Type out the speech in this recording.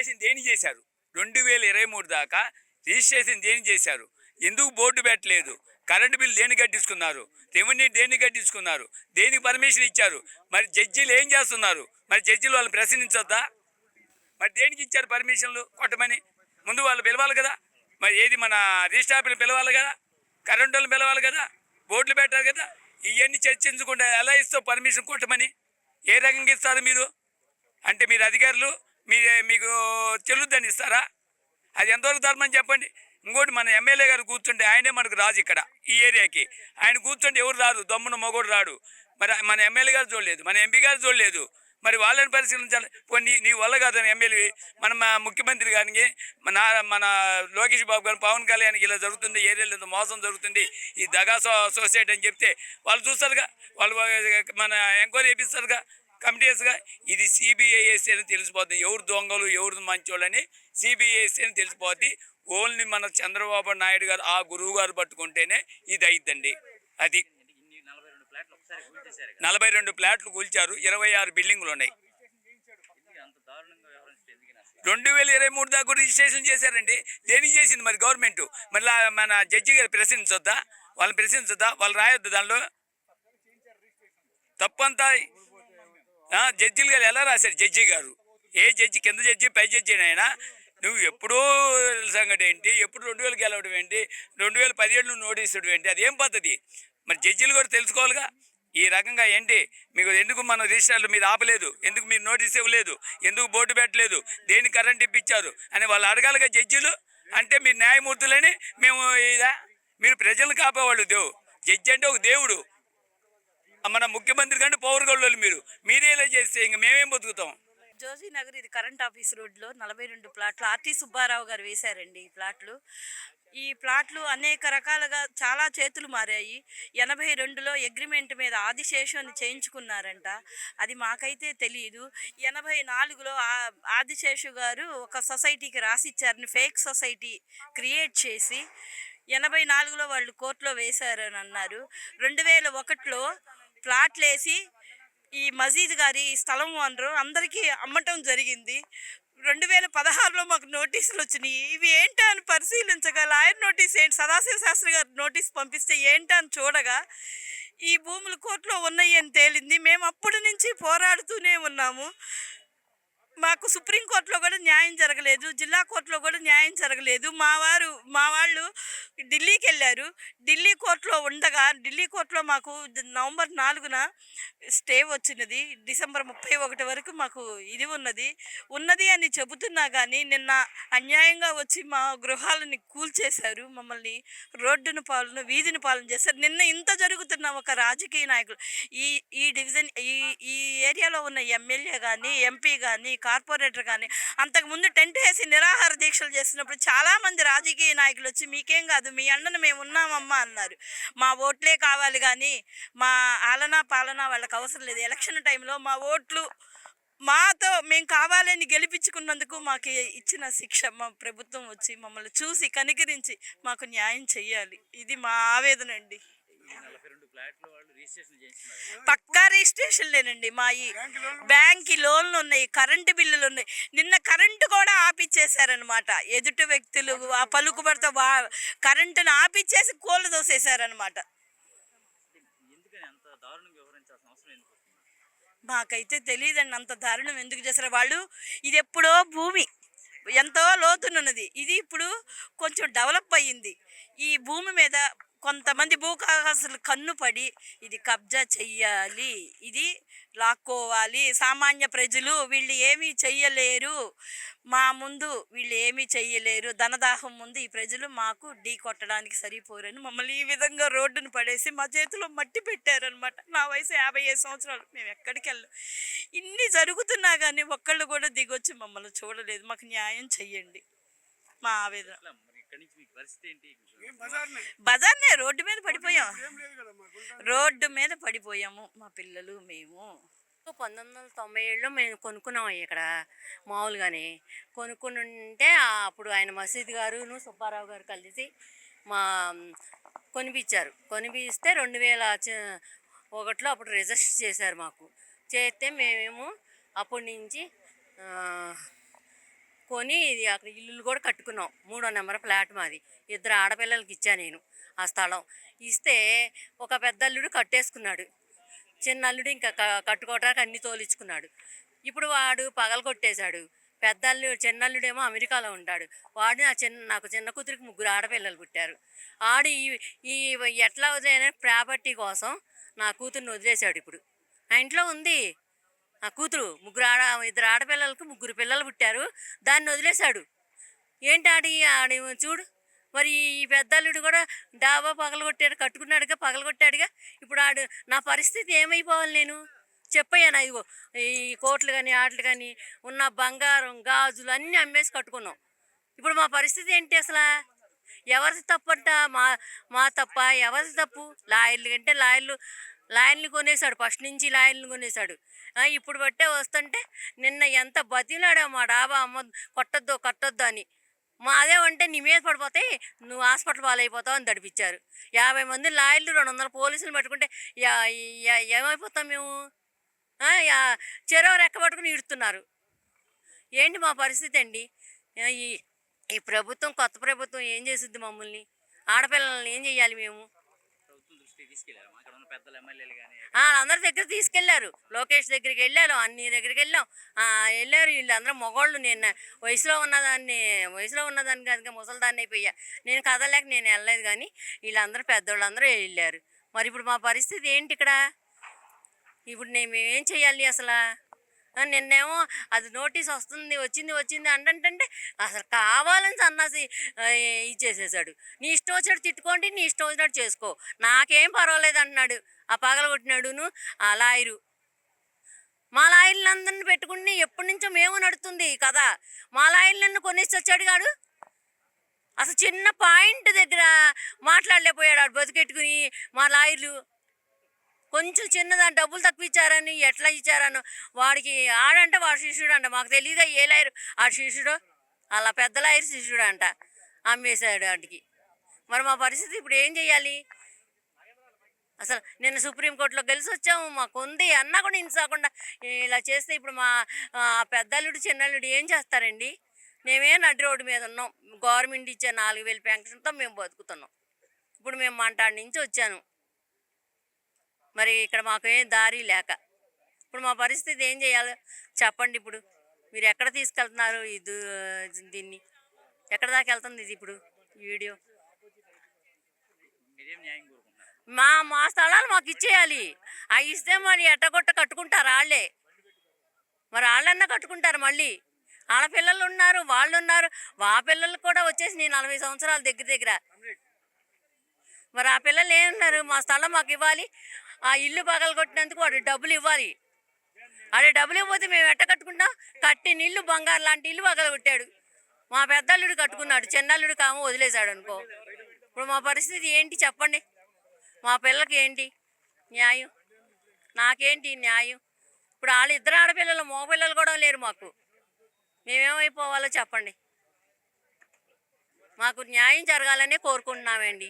Registration దేని చేశారు? 2023 దాకా రిజిస్ట్రేషన్ దేని చేశారు? ఎందుకు బోర్డు పెట్టలేదు? కరెంటు బిల్లు దేని కట్టించుకున్నారు? రెవెన్యూ దేన్ని కట్టించుకున్నారు? దేనికి పర్మిషన్ ఇచ్చారు? మరి జడ్జీలు ఏం చేస్తున్నారు? మరి జడ్జీలు వాళ్ళు ప్రశ్నించొద్దా? మరి దేనికి ఇచ్చారు పర్మిషన్లు కొట్టమని? ముందు వాళ్ళు పిలవాలి కదా. మరి ఏది మన రిజిస్ట్రార్ని పిలవాలి కదా, కరెంటు వాళ్ళు పిలవాలి కదా, బోర్డులు పెట్టాలి కదా. ఇవన్నీ చర్చించకుండా ఎలా ఇస్తావు పర్మిషన్ కొట్టమని? ఏ రకంగా ఇస్తారు మీరు? అంటే మీరు అధికారులు మీకు చెల్లుద్దని ఇస్తారా? అది ఎంతవరకు ధర్మం చెప్పండి. ఇంకోటి మన ఎమ్మెల్యే గారు కూర్చుంటే ఆయనే మనకు రాజు ఇక్కడ ఈ ఏరియాకి. ఆయన కూర్చుంటే ఎవరు రారు, దమ్మున మగోడు రాడు. మరి మన ఎమ్మెల్యే గారు చూడలేదు, మన ఎంపీ గారు చూడలేదు. మరి వాళ్ళని పరిశీలించాలి. నీ వల్ల కాదని ఎమ్మెల్యే మన ముఖ్యమంత్రి గారికి మన లోకేష్ బాబు గారు పవన్ కళ్యాణ్కి ఇలా జరుగుతుంది, ఏరియాలో ఇంత మోసం జరుగుతుంది, ఈ దగా సొసైటీ అని చెప్తే వాళ్ళు చూస్తారుగా, వాళ్ళు మన ఎంక్వైరీ చేపిస్తారుగా కమిటీస్గా. ఇది సిబిఐఎస్సీ అని తెలిసిపోతుంది ఎవరు దొంగలు ఎవరు మంచోళ్ళని. సిబిఐఎస్సీ అని తెలిసిపోద్ది. ఓన్లీ మన చంద్రబాబు నాయుడు గారు ఆ గురువు గారు పట్టుకుంటేనే ఇది అయిద్దండి. అది 42 ప్లాట్లు కూల్చారు, 26 బిల్డింగులు ఉన్నాయి. 2023 దాకా రిజిస్ట్రేషన్ చేశారండి. దేనికి చేసింది మరి గవర్నమెంట్? మళ్ళీ మన జడ్జి గారు ప్రశ్నించొద్దా? వాళ్ళని ప్రశ్నించొద్దా? వాళ్ళు రాయొద్దు దానిలో తప్పంతా. జడ్జిలు గారు ఎలా రాశారు? జడ్జి గారు ఏ జడ్జి? కింద జడ్జి పై జడ్జి అయినా నువ్వు ఎప్పుడూ సంగతి ఏంటి? ఎప్పుడు 2000 గెలవడం ఏంటి? 2017 నోటీస్ ఇవ్వడం ఏంటి? అదేం పద్ధతి? మరి జడ్జిలు కూడా తెలుసుకోవాలిగా. ఈ రకంగా ఏంటి మీకు? ఎందుకు మన రిజిస్టర్లు మీరు ఆపలేదు? ఎందుకు మీరు నోటీస్ ఇవ్వలేదు? ఎందుకు బోర్డు పెట్టలేదు? దేని కరెంట్ ఇప్పించారు అని వాళ్ళు అడగాలిగా జడ్జిలు. అంటే మీరు న్యాయమూర్తులని మేము ఇదా? మీరు ప్రజలను కాపేవాళ్ళు. జడ్జి అంటే ఒక దేవుడు. మన ముఖ్యమంత్రి కంటే పౌరగోళ్ళు మీరే ఇలా చేస్తే ఇంక మేమేం బతుకుతాం? జోజీ నగర్, ఇది కరెంట్ ఆఫీస్ రోడ్లో 42 ప్లాట్లు ఆర్టీ సుబ్బారావు గారు వేశారండి. ఈ ప్లాట్లు అనేక రకాలుగా చాలా చేతులు మారాయి. 82లో అగ్రిమెంట్ మీద ఆదిశేషు అని చేయించుకున్నారంట. అది మాకైతే తెలియదు. 84లో ఆదిశేషు గారు ఒక సొసైటీకి రాసిచ్చారని ఫేక్ సొసైటీ క్రియేట్ చేసి 84లో వాళ్ళు కోర్టులో వేశారని అన్నారు. 2001లో ప్లాట్లు వేసి ఈ మజీద్ గారి స్థలం ఓనరు అందరికీ అమ్మటం జరిగింది. 2016లో మాకు నోటీసులు వచ్చినాయి. ఇవి ఏంటో అని పరిశీలించగా లాయర్ నోటీస్ ఏంటి, సదాశివ శాస్త్రి గారు నోటీస్ పంపిస్తే ఏంటో అని చూడగా ఈ భూములు కోర్టులో ఉన్నాయి అని తేలింది. మేము అప్పటి నుంచి పోరాడుతూనే ఉన్నాము. మాకు సుప్రీంకోర్టులో కూడా న్యాయం జరగలేదు, జిల్లా కోర్టులో కూడా న్యాయం జరగలేదు. మా వాళ్ళు ఢిల్లీకి వెళ్ళారు. ఢిల్లీ కోర్టులో ఉండగా ఢిల్లీ కోర్టులో మాకు నవంబర్ 4న స్టే వచ్చినది. డిసెంబర్ 31 వరకు మాకు ఇది ఉన్నది అని చెబుతున్నా కానీ నిన్న అన్యాయంగా వచ్చి మా గృహాలని కూల్చేశారు. మమ్మల్ని రోడ్డును పాలన వీధిని పాలన చేశారు. నిన్న ఇంత జరుగుతున్న ఒక రాజకీయ నాయకులు ఈ డివిజన్ ఈ ఏరియాలో ఉన్న ఎమ్మెల్యే కానీ ఎంపీ కానీ కార్పొరేటర్ కానీ అంతకుముందు టెంట్ వేసి నిరాహార దీక్షలు చేసినప్పుడు చాలామంది రాజకీయ నాయకులు వచ్చి మీకేం కాదు, మీ అన్నను మేము ఉన్నామమ్మా అన్నారు. మా ఓట్లే కావాలి కానీ మా పాలన వాళ్ళకి అవసరం లేదు. ఎలక్షన్ టైంలో మా ఓట్లు మాతో మేము కావాలని గెలిపించుకున్నందుకు మాకు ఇచ్చిన శిక్ష మా ప్రభుత్వం వచ్చి మమ్మల్ని చూసి కనికరించి మాకు న్యాయం చెయ్యాలి. ఇది మా ఆవేదన అండి. పక్కా రిజిస్ట్రేషన్లేనండి. మా ఈ బ్యాంక్ లోన్లు ఉన్నాయి, కరెంటు బిల్లులు ఉన్నాయి. నిన్న కరెంటు కూడా ఆపిచ్చేసారనమాట. ఎదుటి వ్యక్తులు ఆ పలుకుబడితో కరెంటును ఆపిచ్చేసి కోళ్ళు దోసేసారనమాట. మాకైతే తెలియదండి అంత దారుణం ఎందుకు చేశారు వాళ్ళు. ఇది ఎప్పుడో భూమి ఎంతో లోతునున్నది. ఇది ఇప్పుడు కొంచెం డెవలప్ అయ్యింది. ఈ భూమి మీద కొంతమంది భూకాసులు కన్నుపడి ఇది కబ్జా చెయ్యాలి, ఇది లాక్కోవాలి. సామాన్య ప్రజలు వీళ్ళు ఏమీ చెయ్యలేరు, మా ముందు వీళ్ళు ఏమీ చెయ్యలేరు, ధనదాహం ముందు ఈ ప్రజలు మాకు ఢీ కొట్టడానికి సరిపోరని మమ్మల్ని ఈ విధంగా రోడ్డును పడేసి మా చేతిలో మట్టి పెట్టారనమాట. నా వయసు 55 సంవత్సరాలు. మేము ఎక్కడికి వెళ్ళాం. ఇన్ని జరుగుతున్నా కానీ ఒక్కళ్ళు కూడా దిగొచ్చి మమ్మల్ని చూడలేదు. మాకు న్యాయం చెయ్యండి. మా ఆవేదన. బజార్నే రోడ్డు మీద పడిపోయాము మా పిల్లలు మేము. 1997లో మేము కొనుక్కున్నాం ఇక్కడ మామూలుగానే. కొనుక్కుంటే అప్పుడు ఆయన మసీద్ గారును సుబ్బారావు గారు కలిసి కొనిపిస్తే 2001లో అప్పుడు రిజిస్టర్ చేశారు మాకు. చేస్తే మేమేమో అప్పటి నుంచి కొని ఇది అక్కడ ఇల్లులు కూడా కట్టుకున్నాం. 3వ నెంబర్ ఫ్లాట్ మాది. 2 ఆడపిల్లలకి ఇచ్చా నేను ఆ స్థలం. ఇస్తే ఒక పెద్దల్లుడు కట్టేసుకున్నాడు. చిన్నల్లుడు ఇంకా కట్టుకోవడానికి అన్ని తోలిచ్చుకున్నాడు. ఇప్పుడు వాడు పగలగొట్టేశాడు. చిన్నల్లుడేమో అమెరికాలో ఉంటాడు. వాడు నాకు చిన్న కూతురికి 3 ఆడపిల్లలు పుట్టారు. ఆడు ఈ ఎట్లా వదిలేన ప్రాపర్టీ కోసం నా కూతుర్ని వదిలేశాడు. ఇప్పుడు నా ఇంట్లో ఉంది ఆ కూతురు. 2 ఆడపిల్లలకు 3 పిల్లలు పుట్టారు. దాన్ని వదిలేశాడు. ఏంటి ఆడి చూడు. మరి ఈ పెద్దల్లుడు కూడా డాబా పగలగొట్టాడు, కట్టుకున్నాడుగా, పగలగొట్టాడుగా. ఇప్పుడు నా పరిస్థితి ఏమైపోవాలి నేను? చెప్పయ్యాను. ఇదిగో ఈ కోట్లు కానీ ఆటలు కానీ ఉన్న బంగారం గాజులు అన్నీ అమ్మేసి కట్టుకున్నాం. ఇప్పుడు మా పరిస్థితి ఏంటి అసలు? ఎవరిది తప్పంట? మా తప్ప? ఎవరిది తప్పు? లాయర్లు కొనేశాడు. ఫస్ట్ నుంచి లాయర్లు కొనేశాడు. ఇప్పుడు బట్టే వస్తుంటే నిన్న ఎంత బతిలాడా మా డాబా కట్టొద్దు అని. అదేమంటే నీ మీద పడిపోతాయి, నువ్వు హాస్పిటల్ పాలైపోతావు అని తడిపించారు. 50 మంది లాయర్లు 200 పోలీసులు పెట్టుకుంటే ఏమైపోతాం మేము? చెరవ రెక్క పట్టుకుని ఇడుతున్నారు. ఏంటి మా పరిస్థితి అండి? ఈ ఈ ప్రభుత్వం, కొత్త ప్రభుత్వం ఏం చేసిద్ది మమ్మల్ని? ఆడపిల్లల్ని ఏం చెయ్యాలి మేము? అందరి దగ్గర తీసుకెళ్లారు. లోకేష్ దగ్గరికి వెళ్ళారు, అన్ని దగ్గరికి వెళ్ళారు. వీళ్ళందరూ మగవాళ్ళు. నేను వయసులో ఉన్నదాన్ని కనుక ముసలిదాన్ని అయిపోయా. నేను కదలేక నేను వెళ్ళలేదు. కానీ వీళ్ళందరూ పెద్దవాళ్ళందరూ వెళ్ళారు. మరి ఇప్పుడు మా పరిస్థితి ఏంటి ఇక్కడ? ఇప్పుడు మేమేం చెయ్యాలి అసలు? నిన్నేమో అది నోటీస్ వచ్చింది అంటే అసలు కావాలని సన్నాసి ఇచ్చేసేసాడు. నీ ఇష్టం వచ్చినట్టు తిట్టుకోండి, నీ ఇష్టం వచ్చినట్టు చేసుకో, నాకేం పర్వాలేదు అన్నాడు ఆ పగలగొట్టినాడును ఆ లాయరు. మా లాయర్లందరిని పెట్టుకుని ఎప్పటి నుంచో మేము నడుతుంది కదా. మా లాయర్లను కొనేసి వచ్చాడు కాడు. అసలు చిన్న పాయింట్ దగ్గర మాట్లాడలేకపోయాడు ఆడు బతికెట్టుకుని. మా లాయర్లు కొంచెం చిన్నదాన్ని డబ్బులు తక్కువ ఇచ్చారని, ఎట్లా ఇచ్చారనో వాడికి ఆడంటే వాడు శిష్యుడు అంట. మాకు తెలియదా ఏ లాయరు ఆ శిష్యుడు? అలా పెద్ద లాయరు శిష్యుడు అంట. అమ్మేశాడు వాడికి. మరి మా పరిస్థితి ఇప్పుడు ఏం చెయ్యాలి? అసలు నిన్న సుప్రీంకోర్టులో గెలిచి వచ్చాము. మాకు ఉంది అన్నా కూడా ఇంచకుండా ఇలా చేస్తే ఇప్పుడు మా పెద్దల్లుడు చిన్నల్లుడు ఏం చేస్తారండి? మేమే నడి రోడ్డు మీద ఉన్నాం. గవర్నమెంట్ ఇచ్చే 4000 పెన్షన్తో మేము బతుకుతున్నాం. ఇప్పుడు మేము మంటాడి నుంచి వచ్చాను. మరి ఇక్కడ మాకు ఏం దారి లేక ఇప్పుడు మా పరిస్థితి ఏం చేయాలో చెప్పండి. ఇప్పుడు మీరు ఎక్కడ తీసుకెళ్తున్నారు దీన్ని? ఎక్కడ దాకా వెళ్తుంది ఇది ఇప్పుడు ఈ వీడియో? మా స్థలాలు మాకు ఇచ్చేయాలి. అవి ఇస్తే మరి ఎట్టగొట్ట కట్టుకుంటారు వాళ్ళే. మరి వాళ్ళన్నా కట్టుకుంటారు. మళ్ళీ ఆడపిల్లలు ఉన్నారు, వాళ్ళు ఉన్నారు. ఆ పిల్లలకు కూడా వచ్చేసి 40 సంవత్సరాల దగ్గర. మరి ఆ పిల్లలు ఏమన్నారు? మా స్థలం మాకు ఇవ్వాలి, ఆ ఇల్లు పగలగొట్టినందుకు వాడు డబ్బులు ఇవ్వాలి. అదే డబ్బులు ఇవ్వకపోతే మేము ఎట్ట కట్టుకుంటాం? కట్టిన ఇల్లు బంగారు లాంటి ఇల్లు పగలగొట్టాడు. మా పెద్దల్లుడు కట్టుకున్నాడు, చిన్నల్లుడు కామో వదిలేశాడు అనుకో. ఇప్పుడు మా పరిస్థితి ఏంటి చెప్పండి? మా పిల్లలకి ఏంటి న్యాయం? నాకేంటి న్యాయం? ఇప్పుడు 2 ఆడపిల్లలు, మగపిల్లలు కూడా లేరు మాకు. మేమేమైపోవాలో చెప్పండి. మాకు న్యాయం జరగాలనే కోరుకుంటున్నామండి.